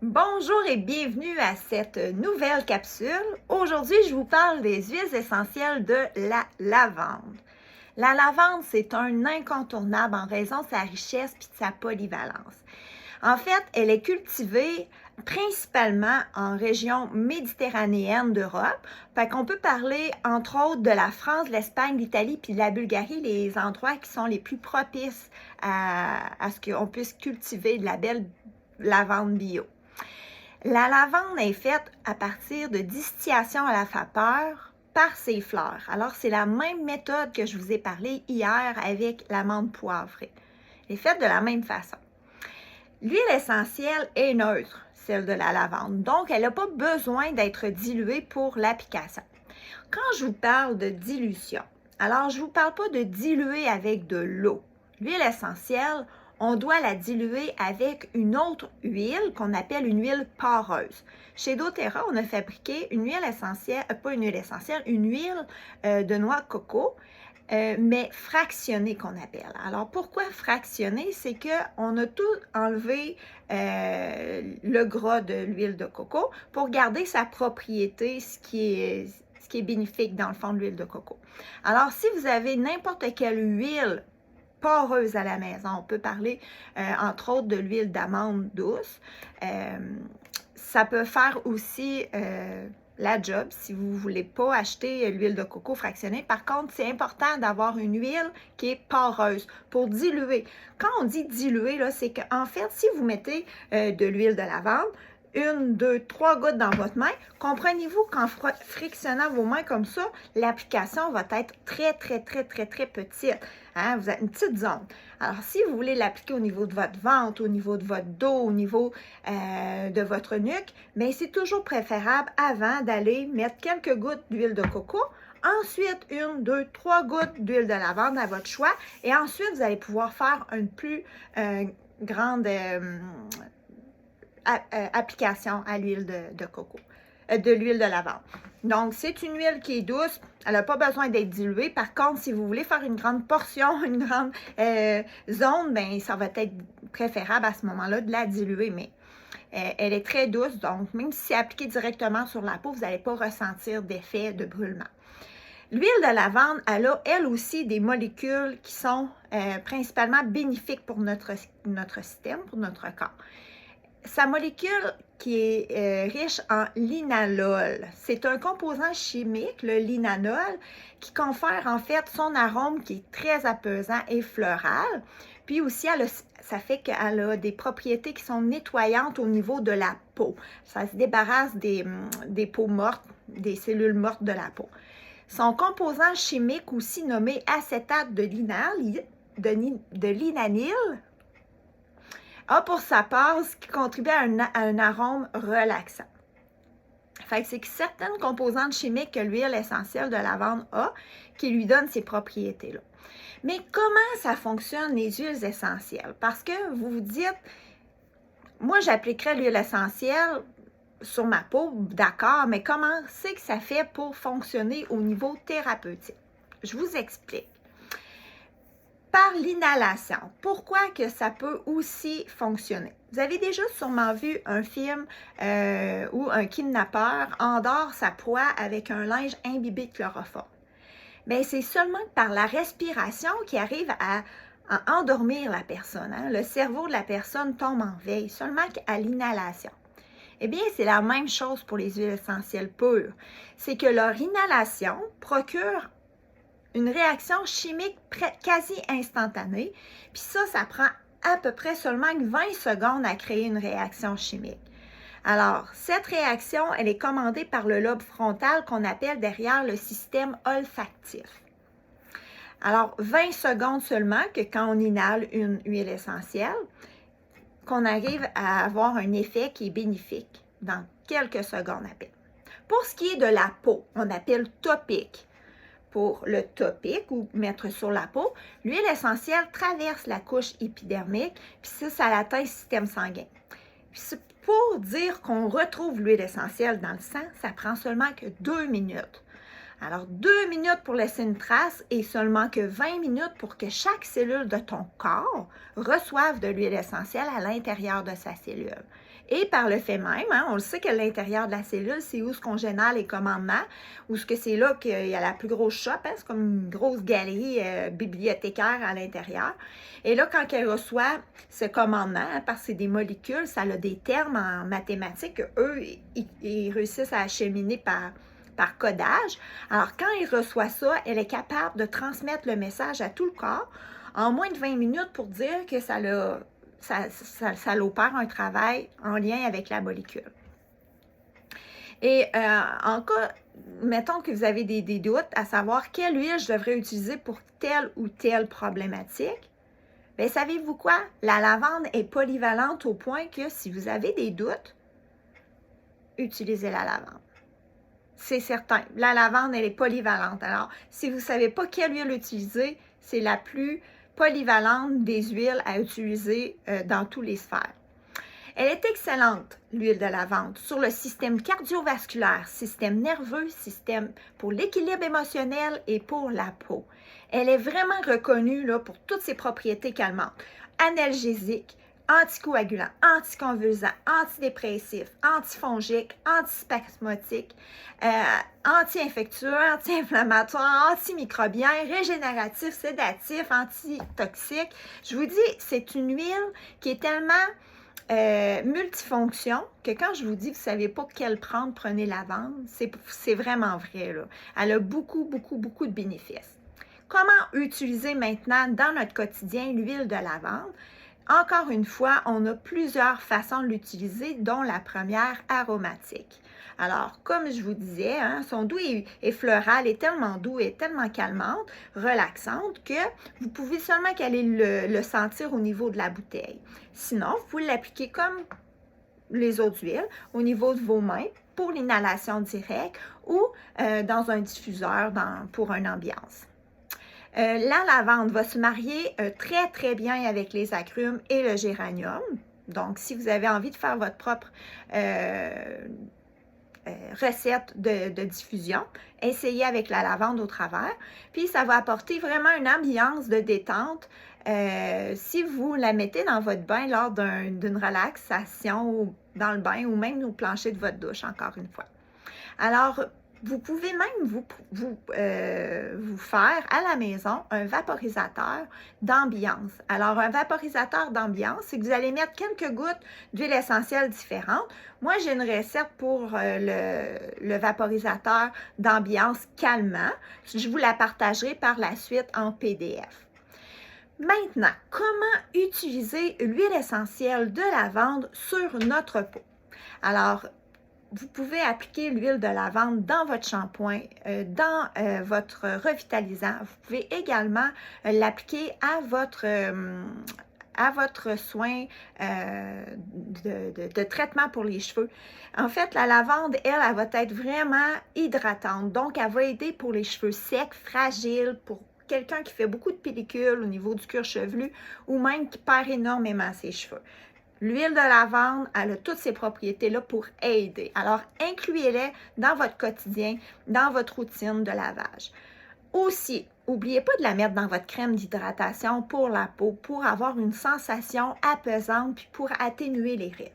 Bonjour et bienvenue à cette nouvelle capsule. Aujourd'hui, je vous parle des huiles essentielles de la lavande. La lavande, c'est un incontournable en raison de sa richesse et de sa polyvalence. En fait, elle est cultivée principalement en région méditerranéenne d'Europe. Fait qu'on peut parler, entre autres, de la France, l'Espagne, l'Italie puis de la Bulgarie, les endroits qui sont les plus propices à ce qu'on puisse cultiver de la belle lavande bio. La lavande est faite à partir de distillation à la vapeur par ses fleurs. Alors, c'est la même méthode que je vous ai parlé hier avec l'amande poivrée. Elle est faite de la même façon. L'huile essentielle est neutre, celle de la lavande, donc elle n'a pas besoin d'être diluée pour l'application. Quand je vous parle de dilution, alors je ne vous parle pas de diluer avec de l'eau. L'huile essentielle, on doit la diluer avec une autre huile qu'on appelle une huile poreuse. Chez doTERRA, on a fabriqué une huile essentielle, pas une huile essentielle, une huile de noix de coco, mais fractionnée qu'on appelle. Alors, pourquoi fractionnée? C'est qu'on a tout enlevé le gras de l'huile de coco pour garder sa propriété, ce qui est bénéfique dans le fond de l'huile de coco. Alors, si vous avez n'importe quelle huile poreuse à la maison, on peut parler entre autres de l'huile d'amande douce, ça peut faire aussi la job si vous ne voulez pas acheter l'huile de coco fractionnée. Par contre, c'est important d'avoir une huile qui est poreuse pour diluer. Quand on dit diluer, c'est qu'en fait, si vous mettez de l'huile de lavande, 1, 2, 3 gouttes dans votre main, comprenez-vous qu'en frictionnant vos mains comme ça, l'application va être très petite. Hein? Vous avez une petite zone. Alors, si vous voulez l'appliquer au niveau de votre ventre, au niveau de votre dos, au niveau de votre nuque, bien, c'est toujours préférable avant d'aller mettre quelques gouttes d'huile de coco. Ensuite, 1, 2, 3 gouttes d'huile de lavande à votre choix. Et ensuite, vous allez pouvoir faire une plus grande application à l'huile de coco, de l'huile de lavande. Donc, c'est une huile qui est douce. Elle n'a pas besoin d'être diluée. Par contre, si vous voulez faire une grande portion, une grande zone, bien, ça va être préférable à ce moment-là de la diluer. Mais elle est très douce. Donc, même si c'est appliqué directement sur la peau, vous n'allez pas ressentir d'effet de brûlement. L'huile de lavande, elle a, elle aussi, des molécules qui sont principalement bénéfiques pour notre système, pour notre corps. Sa molécule qui est riche en linalol, c'est un composant chimique, le linalol, qui confère en fait son arôme qui est très apaisant et floral. Puis aussi, ça fait qu'elle a des propriétés qui sont nettoyantes au niveau de la peau. Ça se débarrasse des peaux mortes, des cellules mortes de la peau. Son composant chimique aussi nommé acétate de linanyle, a pour sa part ce qui contribue à un arôme relaxant. Fait que c'est certaines composantes chimiques que l'huile essentielle de lavande a qui lui donnent ces propriétés-là. Mais comment ça fonctionne les huiles essentielles? Parce que vous vous dites, moi j'appliquerais l'huile essentielle sur ma peau, d'accord, mais comment c'est que ça fait pour fonctionner au niveau thérapeutique? Je vous explique. Par l'inhalation. Pourquoi que ça peut aussi fonctionner? Vous avez déjà sûrement vu un film où un kidnappeur endort sa proie avec un linge imbibé de chloroforme. Bien, c'est seulement par la respiration qui arrive à endormir la personne. Hein? Le cerveau de la personne tombe en veille, seulement à l'inhalation. Eh bien, c'est la même chose pour les huiles essentielles pures. C'est que leur inhalation procure une réaction chimique quasi instantanée. Puis ça prend à peu près seulement 20 secondes à créer une réaction chimique. Alors, cette réaction, elle est commandée par le lobe frontal qu'on appelle derrière le système olfactif. Alors, 20 secondes seulement que quand on inhale une huile essentielle, qu'on arrive à avoir un effet qui est bénéfique dans quelques secondes à peine. Pour ce qui est de la peau, on appelle topique. Pour le topique ou mettre sur la peau, l'huile essentielle traverse la couche épidermique, puis ça atteint le système sanguin. Puis pour dire qu'on retrouve l'huile essentielle dans le sang, ça prend seulement que 2 minutes. Alors, 2 minutes pour laisser une trace et seulement que 20 minutes pour que chaque cellule de ton corps reçoive de l'huile essentielle à l'intérieur de sa cellule. Et par le fait même, hein, on le sait que l'intérieur de la cellule, c'est où ce qu'on génère les commandements, où ce que c'est là qu'il y a la plus grosse shop, hein, c'est comme une grosse galerie bibliothécaire à l'intérieur. Et là, quand elle reçoit ce commandement, hein, parce que c'est des molécules, ça a des termes en mathématiques, eux, ils réussissent à acheminer par codage. Alors, quand il reçoit ça, elle est capable de transmettre le message à tout le corps en moins de 20 minutes pour dire que ça opère un travail en lien avec la molécule. Et en cas, mettons que vous avez des doutes à savoir quelle huile je devrais utiliser pour telle ou telle problématique, bien, savez-vous quoi? La lavande est polyvalente au point que si vous avez des doutes, utilisez la lavande. C'est certain. La lavande, elle est polyvalente. Alors, si vous ne savez pas quelle huile utiliser, c'est la plus polyvalente des huiles à utiliser dans tous les sphères. Elle est excellente, l'huile de lavande, sur le système cardiovasculaire, système nerveux, système pour l'équilibre émotionnel et pour la peau. Elle est vraiment reconnue là, pour toutes ses propriétés calmantes, analgésiques, anticoagulant, anticonvulsant, antidépressif, antifongique, antispasmodique, anti-infectieux, anti-inflammatoire, antimicrobien, régénératif, sédatif, antitoxique. Je vous dis, c'est une huile qui est tellement multifonction que quand je vous dis que vous ne savez pas quelle prendre, prenez lavande, c'est vraiment vrai, là. Elle a beaucoup, beaucoup, beaucoup de bénéfices. Comment utiliser maintenant dans notre quotidien l'huile de lavande? Encore une fois, on a plusieurs façons de l'utiliser, dont la première aromatique. Alors, comme je vous disais, hein, son doux et floral est tellement doux et tellement calmante, relaxante, que vous pouvez seulement qu'aller le sentir au niveau de la bouteille. Sinon, vous pouvez l'appliquer comme les autres huiles, au niveau de vos mains, pour l'inhalation directe ou dans un diffuseur pour une ambiance. La lavande va se marier très, très bien avec les agrumes et le géranium. Donc, si vous avez envie de faire votre propre recette de diffusion, essayez avec la lavande au travers. Puis, ça va apporter vraiment une ambiance de détente si vous la mettez dans votre bain lors d'une relaxation dans le bain ou même au plancher de votre douche, encore une fois. Alors, vous pouvez même vous faire à la maison un vaporisateur d'ambiance. Alors, un vaporisateur d'ambiance, c'est que vous allez mettre quelques gouttes d'huile essentielle différentes. Moi, j'ai une recette pour le vaporisateur d'ambiance calmant. Je vous la partagerai par la suite en PDF. Maintenant, comment utiliser l'huile essentielle de lavande sur notre peau? Alors, vous pouvez appliquer l'huile de lavande dans votre shampoing, dans votre revitalisant. Vous pouvez également l'appliquer à votre soin de traitement pour les cheveux. En fait, la lavande, elle va être vraiment hydratante. Donc, elle va aider pour les cheveux secs, fragiles, pour quelqu'un qui fait beaucoup de pellicules au niveau du cuir chevelu ou même qui perd énormément ses cheveux. L'huile de lavande, elle a toutes ces propriétés-là pour aider. Alors, incluez-les dans votre quotidien, dans votre routine de lavage. Aussi, n'oubliez pas de la mettre dans votre crème d'hydratation pour la peau, pour avoir une sensation apaisante, puis pour atténuer les rides.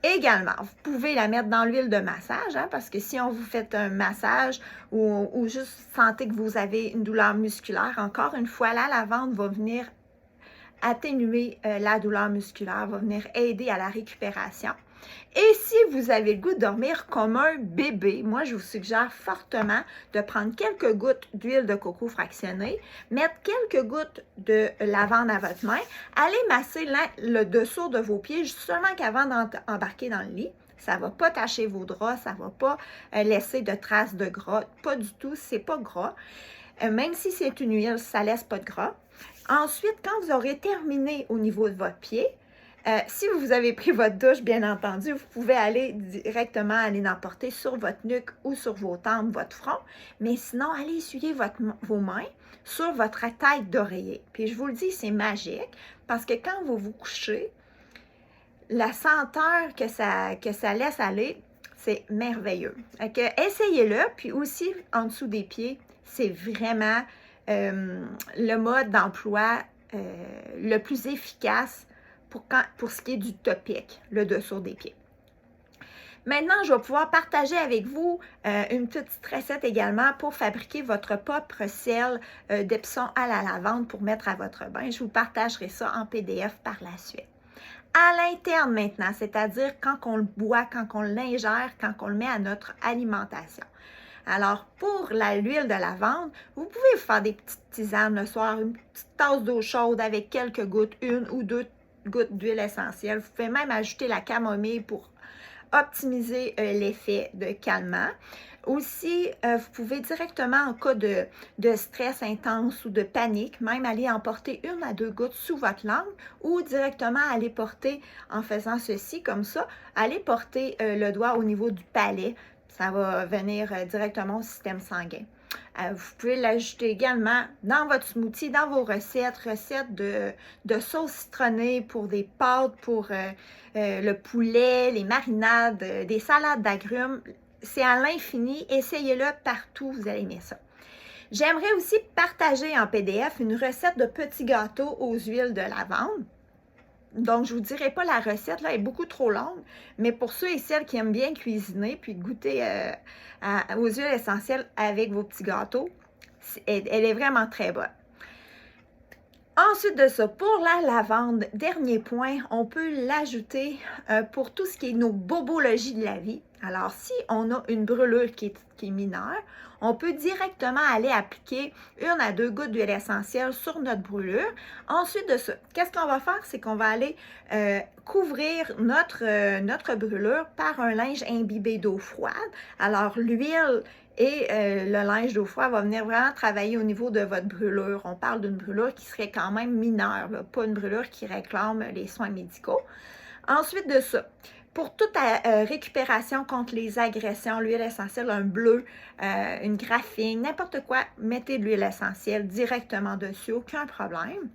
Également, vous pouvez la mettre dans l'huile de massage, hein, parce que si on vous fait un massage ou juste sentez que vous avez une douleur musculaire, encore une fois, la lavande va venir atténuer la douleur musculaire, va venir aider à la récupération. Et si vous avez le goût de dormir comme un bébé, moi, je vous suggère fortement de prendre quelques gouttes d'huile de coco fractionnée, mettre quelques gouttes de lavande à votre main, allez masser le dessous de vos pieds seulement qu'avant d'embarquer dans le lit. Ça ne va pas tacher vos draps, ça ne va pas laisser de traces de gras, pas du tout, c'est pas gras. Même si c'est une huile, ça ne laisse pas de gras. Ensuite, quand vous aurez terminé au niveau de votre pied, si vous avez pris votre douche, bien entendu, vous pouvez aller directement l'emporter sur votre nuque ou sur vos tempes, votre front. Mais sinon, allez essuyer vos mains sur votre tête d'oreiller. Puis je vous le dis, c'est magique parce que quand vous vous couchez, la senteur que ça laisse aller, c'est merveilleux. Donc, essayez-le, puis aussi en dessous des pieds, c'est vraiment le mode d'emploi le plus efficace pour ce qui est du topique, le dessous des pieds. Maintenant, je vais pouvoir partager avec vous une petite recette également pour fabriquer votre propre sel d'Epsom à la lavande pour mettre à votre bain. Je vous partagerai ça en PDF par la suite. À l'interne maintenant, c'est-à-dire quand on le boit, quand on l'ingère, quand on le met à notre alimentation. Alors, pour l'huile de lavande, vous pouvez faire des petites tisanes le soir, une petite tasse d'eau chaude avec quelques gouttes, 1 ou 2 gouttes d'huile essentielle. Vous pouvez même ajouter la camomille pour optimiser l'effet de calmant. Aussi, vous pouvez directement, en cas de stress intense ou de panique, même aller en porter 1 à 2 gouttes sous votre langue ou directement aller porter, en faisant ceci comme ça, aller porter le doigt au niveau du palais. Ça va venir directement au système sanguin. Vous pouvez l'ajouter également dans votre smoothie, dans vos recettes de sauce citronnée pour des pâtes, pour le poulet, les marinades, des salades d'agrumes. C'est à l'infini. Essayez-le partout, vous allez aimer ça. J'aimerais aussi partager en PDF une recette de petits gâteaux aux huiles de lavande. Donc, je ne vous dirai pas la recette, là, elle est beaucoup trop longue, mais pour ceux et celles qui aiment bien cuisiner puis goûter aux huiles essentielles avec vos petits gâteaux, elle est vraiment très bonne. Ensuite de ça, pour la lavande, dernier point, on peut l'ajouter pour tout ce qui est nos bobologies de la vie. Alors, si on a une brûlure qui est mineure, on peut directement aller appliquer 1 à 2 gouttes d'huile essentielle sur notre brûlure. Ensuite de ça, qu'est-ce qu'on va faire? C'est qu'on va aller couvrir notre brûlure par un linge imbibé d'eau froide. Alors, l'huile et le linge d'eau froide va venir vraiment travailler au niveau de votre brûlure. On parle d'une brûlure qui serait quand même mineure, là, pas une brûlure qui réclame les soins médicaux. Ensuite de ça, pour toute récupération contre les agressions, l'huile essentielle, un bleu, une graphine, n'importe quoi, mettez de l'huile essentielle directement dessus, aucun problème.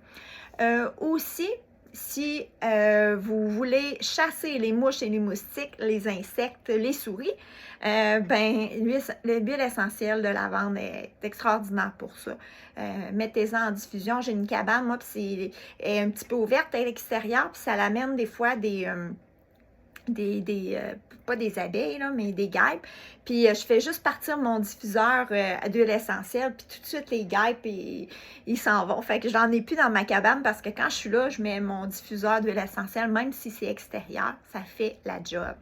Aussi, si vous voulez chasser les mouches et les moustiques, les insectes, les souris, l'huile essentielle de lavande est extraordinaire pour ça. Mettez-en en diffusion. J'ai une cabane, moi, puis elle est un petit peu ouverte à l'extérieur, puis ça l'amène des fois pas des abeilles, là, mais des guêpes. Puis je fais juste partir mon diffuseur d'huile essentielle, puis tout de suite les guêpes, ils s'en vont. Fait que j'en ai plus dans ma cabane parce que quand je suis là, je mets mon diffuseur d'huile essentielle, même si c'est extérieur, ça fait la job.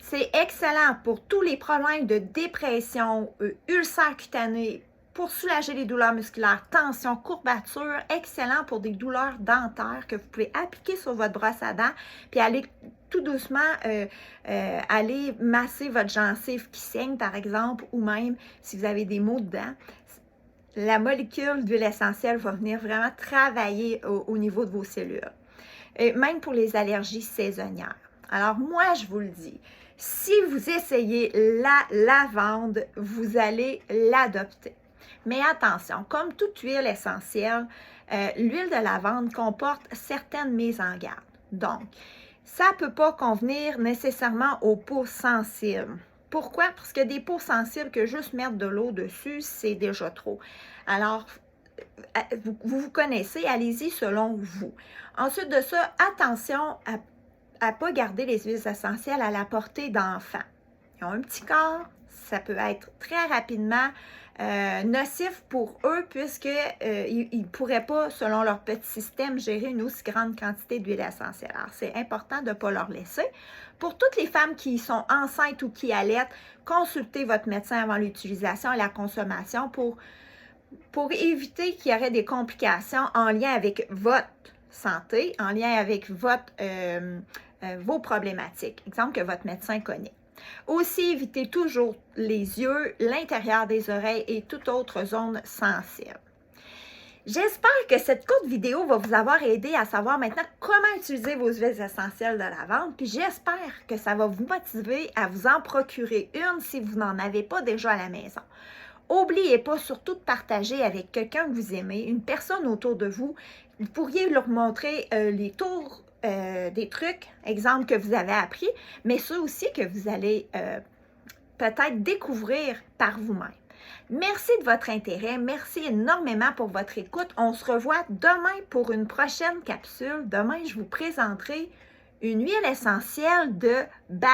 C'est excellent pour tous les problèmes de dépression, ulcères cutanés, pour soulager les douleurs musculaires, tension, courbature, excellent pour des douleurs dentaires que vous pouvez appliquer sur votre brosse à dents, puis aller tout doucement aller masser votre gencive qui saigne, par exemple, ou même si vous avez des maux de dents. La molécule d'huile essentielle va venir vraiment travailler au niveau de vos cellules. Et même pour les allergies saisonnières. Alors moi, je vous le dis, si vous essayez la lavande, vous allez l'adopter. Mais attention, comme toute huile essentielle, l'huile de lavande comporte certaines mises en garde. Donc, ça ne peut pas convenir nécessairement aux peaux sensibles. Pourquoi? Parce que des peaux sensibles, que juste mettre de l'eau dessus, c'est déjà trop. Alors, vous connaissez, allez-y selon vous. Ensuite de ça, attention à ne pas garder les huiles essentielles à la portée d'enfants. Ils ont un petit corps, ça peut être très rapidement nocif pour eux puisqu'ils ne pourraient pas, selon leur petit système, gérer une aussi grande quantité d'huile essentielle. Alors, c'est important de ne pas leur laisser. Pour toutes les femmes qui sont enceintes ou qui allaitent, consultez votre médecin avant l'utilisation et la consommation pour éviter qu'il y aurait des complications en lien avec votre santé, en lien avec vos problématiques, exemple que votre médecin connaît. Aussi, évitez toujours les yeux, l'intérieur des oreilles et toute autre zone sensible. J'espère que cette courte vidéo va vous avoir aidé à savoir maintenant comment utiliser vos huiles essentielles de lavande, puis j'espère que ça va vous motiver à vous en procurer une si vous n'en avez pas déjà à la maison. N'oubliez pas surtout de partager avec quelqu'un que vous aimez, une personne autour de vous. Vous pourriez leur montrer les tours des trucs, exemple que vous avez appris, mais ceux aussi que vous allez peut-être découvrir par vous-même. Merci de votre intérêt. Merci énormément pour votre écoute. On se revoit demain pour une prochaine capsule. Demain, je vous présenterai une huile essentielle de balancier.